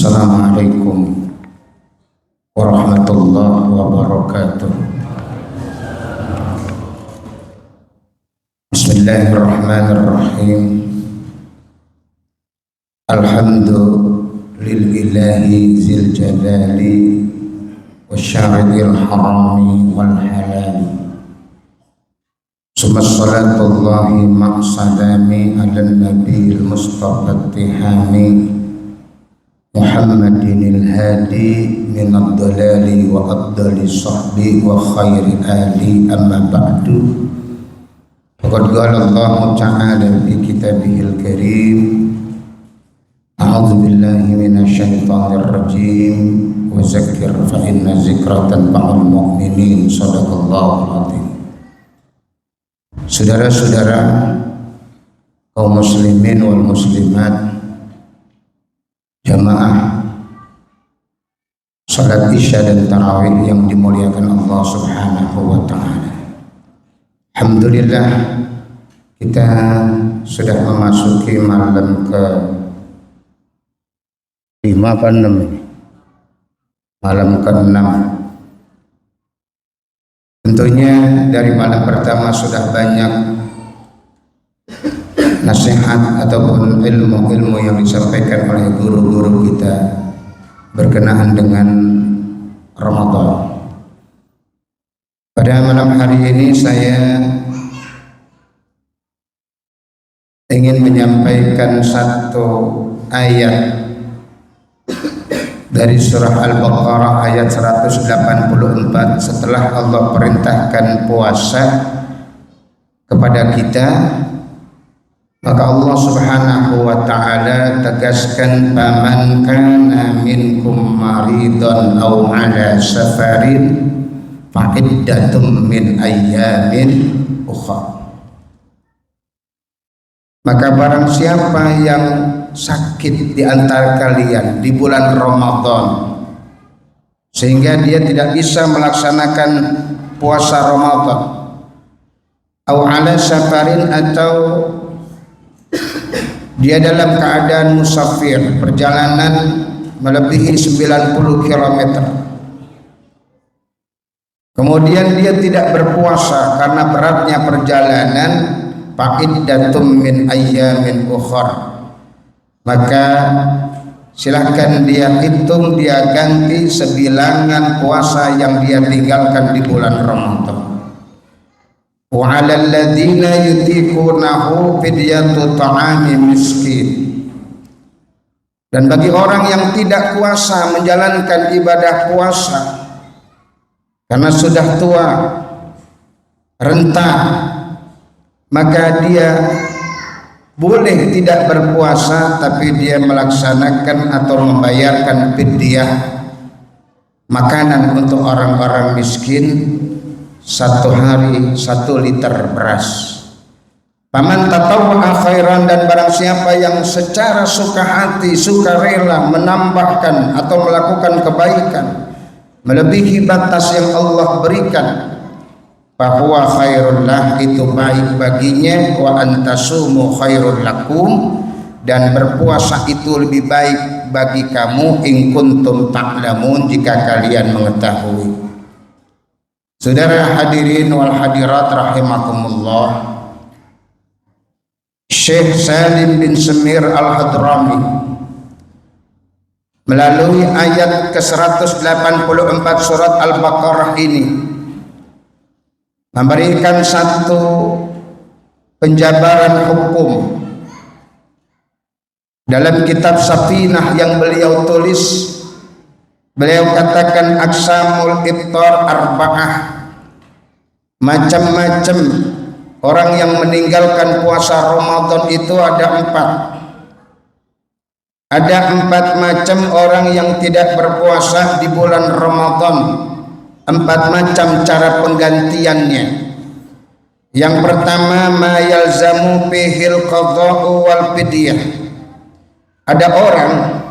Assalamualaikum warahmatullahi wabarakatuh. Bismillahirrahmanirrahim. Alhamdulillahi zil jalali wasyaril harami wal halali. Summa salatullahi ma'salami ala nabiyil mustafa tihami Muhammadinil hadi minad dalali wa afdali sahbi wa khairi ali amma ba'du. Faqad qala Allah ta'ala fi kitabihil karim a'udzu billahi minasy syaithanir rajim wa zakkir fa inna zikra tanfa'ul mu'minin. Shadaqallahul azim. Saudara-saudara kaum muslimin wal muslimat, jamaah salat isya dan tarawih yang dimuliakan Allah Subhanahu wa ta'ala. Alhamdulillah, kita sudah memasuki malam ke 5 apa 6 ini? Malam ke-6. Tentunya dari malam pertama sudah banyak nasihat ataupun ilmu-ilmu yang disampaikan oleh guru-guru kita berkenaan dengan Ramadan. Pada malam hari ini saya ingin menyampaikan satu ayat dari surah Al-Baqarah ayat 184 setelah Allah perintahkan puasa kepada kita. Maka Allah Subhanahu wa ta'ala tegaskan, faman kana minkum maridun aw ala safarin fa iddatum min ayyamin ukhra. Maka barang siapa yang sakit di antara kalian di bulan Ramadan sehingga dia tidak bisa melaksanakan puasa Ramadan, aw ala safarin, atau dia dalam keadaan musafir, perjalanan melebihi 90 km, kemudian dia tidak berpuasa karena beratnya perjalanan, fa'iddatum min ayyamin ukhra, maka silahkan dia hitung, dia ganti sebilangan puasa yang dia tinggalkan di bulan Ramadan. Wa 'alal ladzina yutiqunahu fidyatu ta'ami miskin. Dan bagi orang yang tidak kuasa menjalankan ibadah puasa karena sudah tua, renta, maka dia boleh tidak berpuasa tapi dia melaksanakan atau membayarkan fidyah makanan untuk orang-orang miskin, 1 hari 1 liter beras. Paman tatawwa khairan, dan barang siapa yang secara suka hati, suka rela menambahkan atau melakukan kebaikan melebihi batas yang Allah berikan, bahwa khairul lah, itu baik baginya, wa antasumu khairul lakum, dan berpuasa itu lebih baik bagi kamu, in kuntum ta'lamun, jika kalian mengetahui. Saudara hadirin wal hadirat rahimakumullah, Syekh Salim bin Semir Al-Hadrami melalui ayat ke-184 surat Al-Baqarah ini memberikan satu penjabaran hukum dalam kitab Safinah yang beliau tulis. Beliau katakan, aqsamul iftar arba'ah, macam-macam orang yang meninggalkan puasa Ramadan itu ada 4. Ada 4 macam orang yang tidak berpuasa di bulan Ramadan, 4 macam cara penggantiannya. Yang pertama, ma yalzamu bihil qadha'u wal fidyah. Ada orang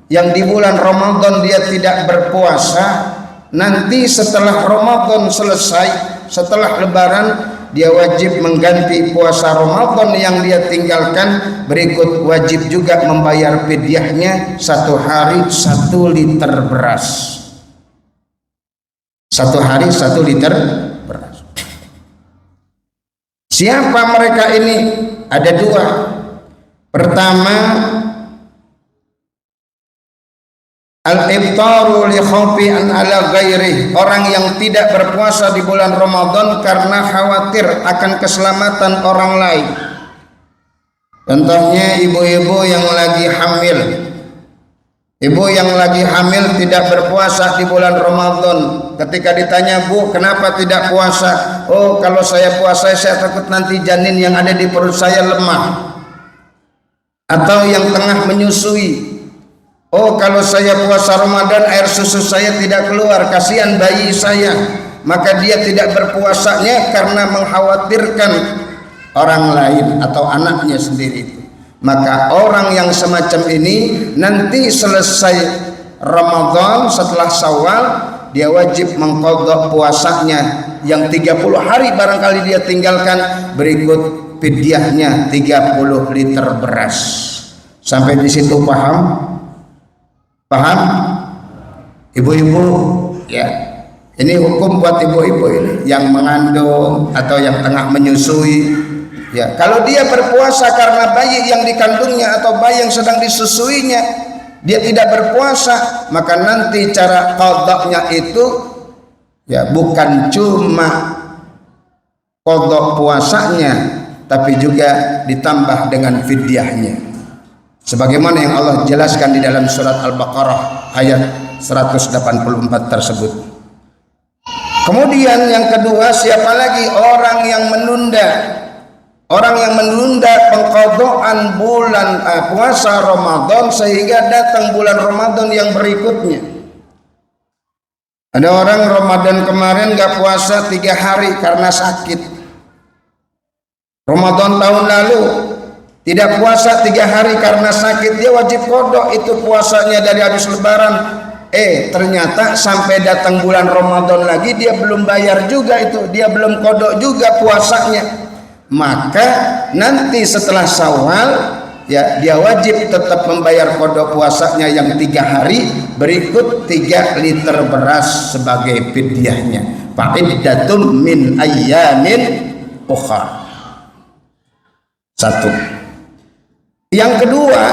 yang di bulan Ramadan dia tidak berpuasa, nanti setelah Ramadan selesai, setelah Lebaran, dia wajib mengganti puasa Ramadan yang dia tinggalkan. Berikut wajib juga membayar fidyahnya 1 hari 1 liter beras. 1 hari 1 liter beras. Siapa mereka ini? Ada 2. Pertama, al-iftaru li khawfi an ala ghairi, orang yang tidak berpuasa di bulan Ramadan karena khawatir akan keselamatan orang lain. Contohnya ibu-ibu yang lagi hamil. Ibu yang lagi hamil tidak berpuasa di bulan Ramadan. Ketika ditanya, "Bu, kenapa tidak puasa?" "Oh, kalau saya puasa saya takut nanti janin yang ada di perut saya lemah." Atau yang tengah menyusui, "Oh, kalau saya puasa Ramadan air susu saya tidak keluar, kasihan bayi saya." Maka dia tidak berpuasanya karena mengkhawatirkan orang lain atau anaknya sendiri itu. Maka orang yang semacam ini nanti selesai Ramadan, setelah Syawal, dia wajib mengqadha puasanya yang 30 hari barangkali dia tinggalkan. Berikut fidyahnya 30 liter beras. Sampai di situ paham? Paham? Ibu-ibu, ya. Ini hukum buat ibu-ibu ini yang mengandung atau yang tengah menyusui. Ya, kalau dia berpuasa karena bayi yang dikandungnya atau bayi yang sedang disusuinya, dia tidak berpuasa, maka nanti cara qadanya itu ya bukan cuma qadha puasanya, tapi juga ditambah dengan fidyahnya. Sebagaimana yang Allah jelaskan di dalam surat Al-Baqarah ayat 184 tersebut. Kemudian yang kedua, siapa lagi? Orang yang menunda. Orang yang menunda pengqadhaan bulan puasa Ramadan sehingga datang bulan Ramadan yang berikutnya. Ada orang Ramadan kemarin gak puasa 3 hari karena sakit. Ramadan tahun lalu tidak puasa 3 hari karena sakit, dia wajib qadha itu puasanya dari habis lebaran. Ternyata sampai datang bulan Ramadan lagi dia belum bayar juga itu, dia belum qadha juga puasanya. Maka nanti setelah Syawal ya dia wajib tetap membayar qadha puasanya yang 3 hari, berikut 3 liter beras sebagai fidyahnya. Fa'iddatun min ayyamin ukhra. 1. Yang kedua,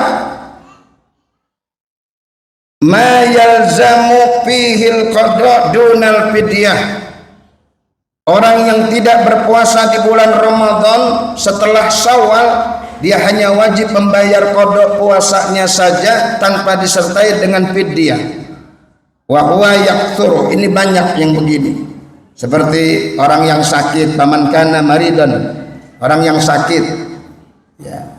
ma yalzamu fihil qadha dunal fidyah. Orang yang tidak berpuasa di bulan Ramadan setelah Syawal, dia hanya wajib membayar qadha puasanya saja tanpa disertai dengan fidyah. Wa huwa yaqtur, ini banyak yang begini. Seperti orang yang sakit, paman kana maridan, orang yang sakit ya,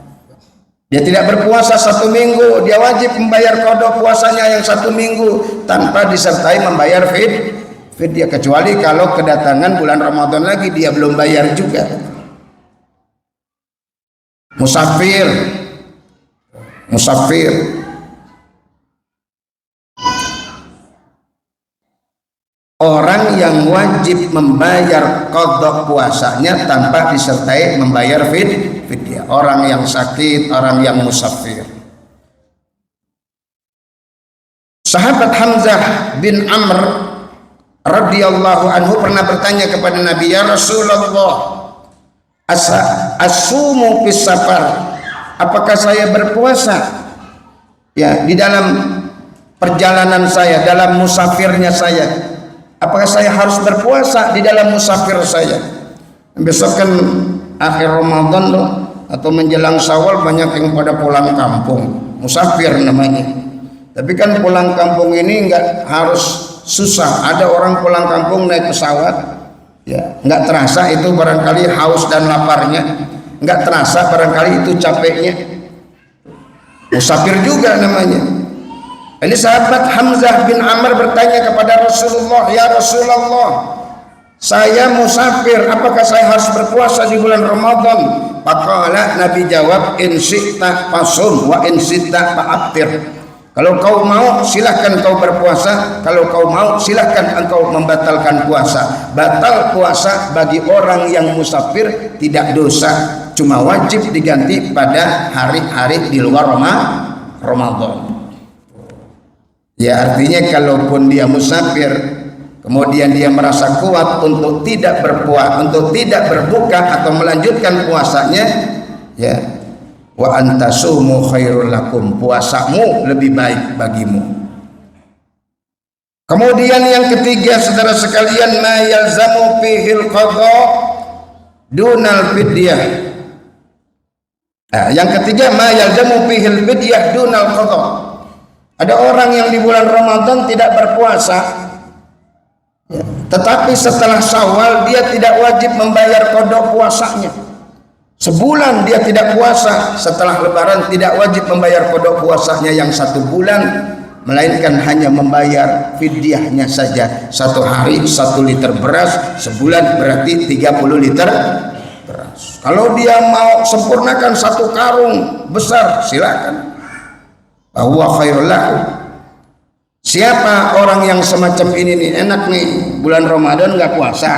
dia tidak berpuasa 1 minggu, dia wajib membayar qadha puasanya yang 1 minggu tanpa disertai membayar fidyah, kecuali kalau kedatangan bulan Ramadan lagi dia belum bayar juga. Musafir, orang yang wajib membayar qadha puasanya tanpa disertai membayar fidyah. Orang yang sakit, orang yang musafir. Sahabat Hamzah bin Amr radhiyallahu anhu pernah bertanya kepada Nabi, "Ya Rasulullah, asumu fis safar?" Apakah saya berpuasa ya di dalam perjalanan saya, dalam musafirnya saya? Apakah saya harus berpuasa di dalam musafir saya? Besok kan akhir Ramadan loh, atau menjelang Syawal banyak yang pada pulang kampung, musafir namanya. Tapi kan pulang kampung ini enggak harus susah. Ada orang pulang kampung naik pesawat ya, nggak terasa itu barangkali haus dan laparnya, nggak terasa barangkali itu capeknya. Musafir juga namanya. Ini sahabat Hamzah bin Amr bertanya kepada Rasulullah, "Ya Rasulullah, saya musafir, apakah saya harus berpuasa di bulan Ramadan?" Faqala, Nabi jawab, "In syi'ta fasum wa in syi'ta fa'aftir." Kalau kau mau silahkan kau berpuasa, kalau kau mau silahkan engkau membatalkan puasa. Batal puasa bagi orang yang musafir tidak dosa, cuma wajib diganti pada hari-hari di luar Ramadan. Ya, artinya kalaupun dia musafir kemudian dia merasa kuat untuk tidak berpuasa, untuk tidak berbuka atau melanjutkan puasanya, ya, wa antasumu khairul lakum, puasamu lebih baik bagimu. Kemudian yang ketiga, saudara sekalian, ma yalzamu fihil qadha dunal fidyah. Nah, yang ketiga, ma yalzamu fihil fidyah dunal qadha. Ada orang yang di bulan Ramadan tidak berpuasa, ya, tetapi setelah Syawal dia tidak wajib membayar qadha puasanya. Sebulan dia tidak puasa, setelah Lebaran tidak wajib membayar qadha puasanya yang 1 bulan, melainkan hanya membayar fidyahnya saja. 1 hari 1 liter beras, sebulan berarti 30 liter beras. Kalau dia mau sempurnakan 1 karung besar, silakan. Bahwa khairul lahu. Siapa orang yang semacam ini nih, enak nih, bulan Ramadan nggak puasa,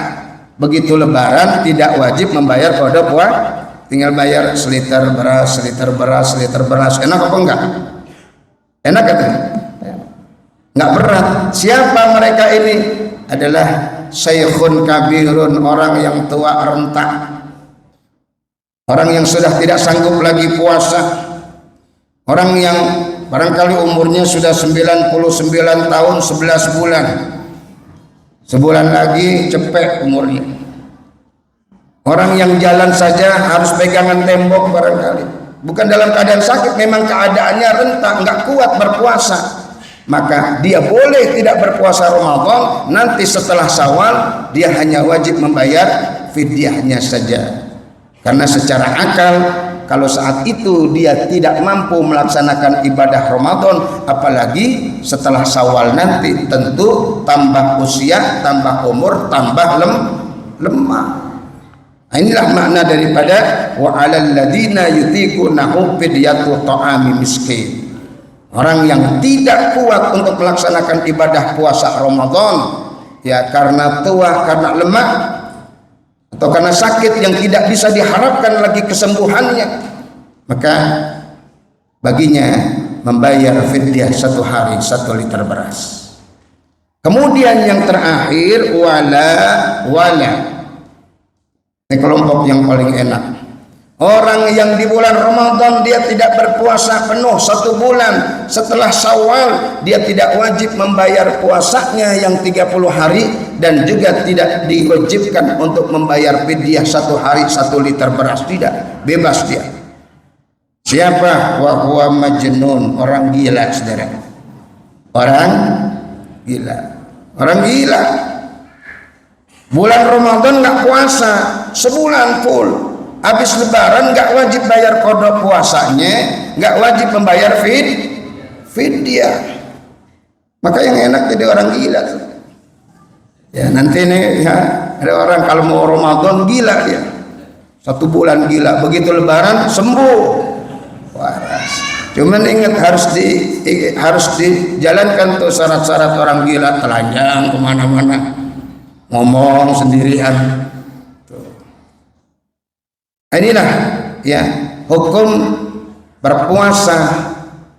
begitu Lebaran tidak wajib membayar qadha puasa, tinggal bayar seliter beras, seliter beras, seliter beras. Enak apa enggak? Enak katanya? Enggak berat. Siapa mereka ini? Adalah syaikhun kabirun, orang yang tua renta, orang yang sudah tidak sanggup lagi puasa, orang yang barangkali umurnya sudah 99 tahun 11 bulan. Sebulan lagi cepet umurnya. Orang yang jalan saja harus pegangan tembok barangkali. Bukan dalam keadaan sakit, memang keadaannya renta, enggak kuat berpuasa. Maka dia boleh tidak berpuasa Ramadan, nanti setelah Syawal dia hanya wajib membayar fidyahnya saja. Karena secara akal, kalau saat itu dia tidak mampu melaksanakan ibadah Ramadan, apalagi setelah Syawal nanti, tentu tambah usia, tambah umur, tambah lemah. Inilah makna daripada wa 'alal ladzina yutiqunahu fidyatu ta'ami miskin. Orang yang tidak kuat untuk melaksanakan ibadah puasa Ramadan, ya karena tua, karena lemah, atau karena sakit yang tidak bisa diharapkan lagi kesembuhannya, maka baginya membayar fidyah 1 hari 1 liter beras. Kemudian yang terakhir, wala. Ini kelompok yang paling enak. Orang yang di bulan Ramadan dia tidak berpuasa penuh 1 bulan, setelah Syawal dia tidak wajib membayar puasanya yang 30 hari, dan juga tidak diwajibkan untuk membayar fidyah 1 hari 1 liter beras, tidak, bebas dia. Siapa? Wa huwa majnun, orang gila, saudara. Orang gila. Bulan Ramadan nggak puasa sebulan full, habis Lebaran nggak wajib bayar qadha puasanya, nggak wajib membayar fidyah. Maka yang enak jadi orang gila. Ya nanti nih, ya, ada orang kalau mau Ramadan gila dia, 1 bulan gila, begitu Lebaran sembuh, waras. Cuman ingat harus dijalankan tuh syarat-syarat orang gila, telanjang kemana-mana, ngomong sendirian. Inilah ya hukum berpuasa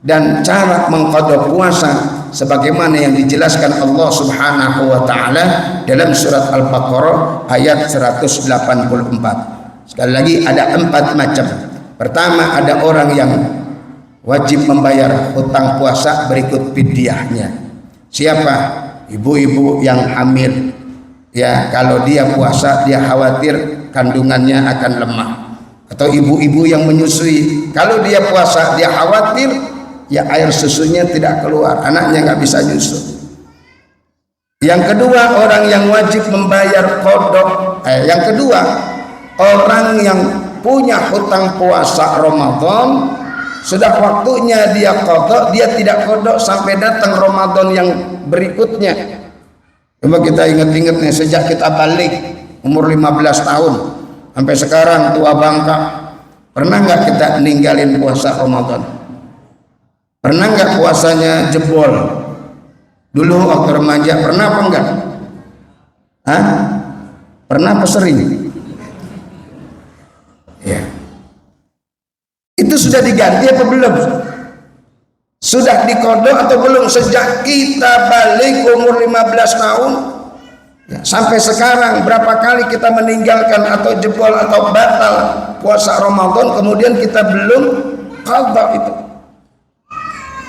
dan cara mengqadha puasa sebagaimana yang dijelaskan Allah Subhanahu wa taala dalam surat Al-Baqarah ayat 184. Sekali lagi ada 4 macam. Pertama, ada orang yang wajib membayar hutang puasa berikut fidyahnya. Siapa? Ibu-ibu yang hamil. Ya, kalau dia puasa dia khawatir kandungannya akan lemah. Atau ibu-ibu yang menyusui, kalau dia puasa dia khawatir ya air susunya tidak keluar, anaknya nggak bisa nyusu. Yang kedua, orang yang wajib membayar qadha. Yang kedua, orang yang punya hutang puasa Ramadan, sudah waktunya dia qadha, dia tidak qadha sampai datang Ramadan yang berikutnya. Coba kita ingat-ingat nih, sejak kita balik umur 15 tahun sampai sekarang tua bangka, pernah nggak kita ninggalin puasa Ramadan? Pernah nggak puasanya jebol? Dulu waktu remaja pernah apa enggak? Hah? Pernah apa sering? Ya. Itu sudah diganti apa belum? Sudah dikodok atau belum? Sejak kita balik umur 15 tahun ya, sampai sekarang berapa kali kita meninggalkan atau jebol atau batal puasa Ramadan, kemudian kita belum qadha itu.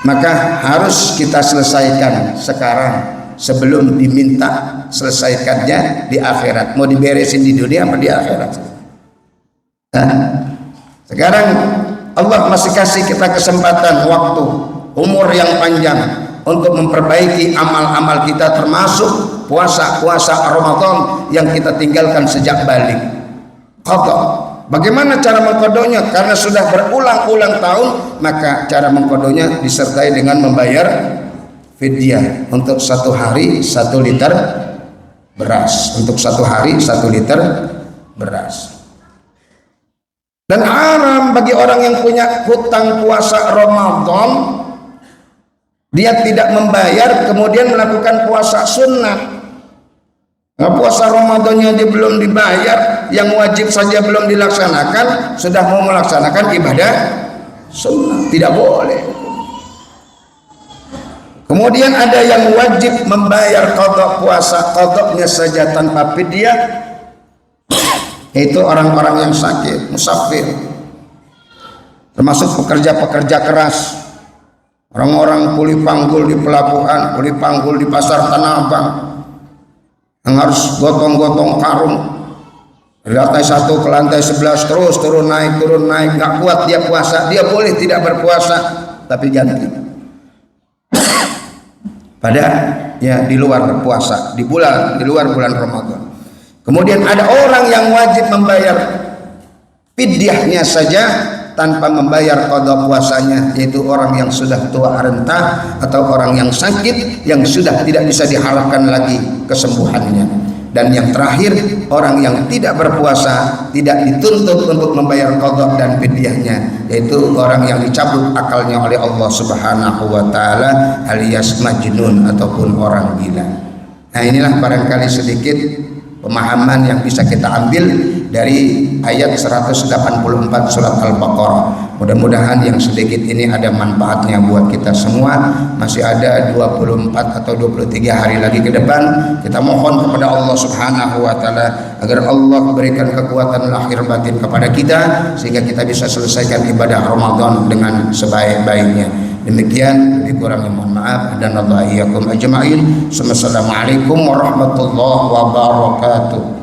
Maka harus kita selesaikan sekarang sebelum diminta selesaikannya di akhirat. Mau diberesin di dunia apa di akhirat? Nah, sekarang Allah masih kasih kita kesempatan, waktu, umur yang panjang untuk memperbaiki amal-amal kita, termasuk puasa-puasa Ramadan yang kita tinggalkan sejak balik. Qadha. Bagaimana cara mengqadanya? Karena sudah berulang-ulang tahun, maka cara mengqadanya disertai dengan membayar fidyah untuk 1 hari 1 liter beras. Untuk 1 hari 1 liter beras. Dan haram bagi orang yang punya hutang puasa Ramadan, dia tidak membayar kemudian melakukan puasa sunnah. Nah, puasa Ramadannya dia belum dibayar, yang wajib saja belum dilaksanakan, sudah mau melaksanakan ibadah sunnah, tidak boleh. Kemudian ada yang wajib membayar qadha puasa, qadhanya saja tanpa fidyah, yaitu orang-orang yang sakit, musafir, termasuk pekerja-pekerja keras, orang-orang kuli panggul di pelabuhan, kuli panggul di pasar Tanah Abang, yang harus gotong-gotong karung dari lantai 1 ke lantai 11 terus turun naik, nggak kuat dia puasa. Dia boleh tidak berpuasa tapi ganti pada ya di luar berpuasa, di luar bulan Ramadan. Kemudian ada orang yang wajib membayar fidyahnya saja tanpa membayar qadha puasanya, yaitu orang yang sudah tua renta atau orang yang sakit yang sudah tidak bisa diharapkan lagi kesembuhannya. Dan yang terakhir, orang yang tidak berpuasa tidak dituntut untuk membayar qadha dan fidyahnya, yaitu orang yang dicabut akalnya oleh Allah Subhanahu wa taala alias majnun ataupun orang gila. Nah, inilah barangkali sedikit pemahaman yang bisa kita ambil dari ayat 184 surat Al-Baqarah. Mudah-mudahan yang sedikit ini ada manfaatnya buat kita semua. Masih ada 24 atau 23 hari lagi ke depan. Kita mohon kepada Allah Subhanahu wa taala agar Allah berikan kekuatan lahir batin kepada kita sehingga kita bisa selesaikan ibadah Ramadan dengan sebaik-baiknya. Demikian, lebih kurang mohon maaf, dan Allah iyyakum ajma'in. Assalamualaikum warahmatullahi wabarakatuh.